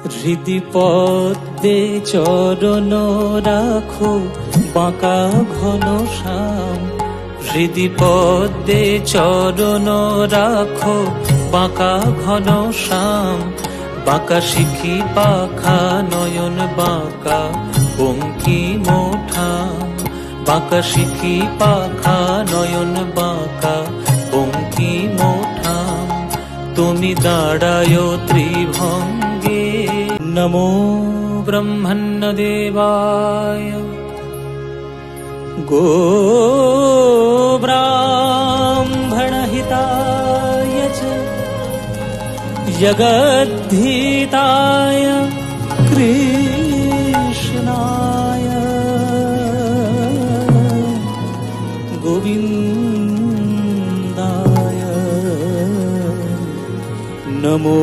হৃদি পদ্মে চরণ রাখো বাঁকা ঘন শ্যাম। হৃদি পদ্মে চরণ রাখো বাঁকা ঘন শ্যাম। বাঁকা শিখি পাখা নয়ন বাঁকা বঙ্কিম ঠাম। বাঁকা শিখি পাখা নয়ন বাঁকা বঙ্কিম ঠাম। তুমি দাঁড়ায় ত্রিভঙ্গে। নমো ব্রহ্মণ্য দেবায় গো ব্রাহ্মণ হিতায় চ জগদ্ধিতায় কৃষ্ণায় গোবিন্দায় নমো।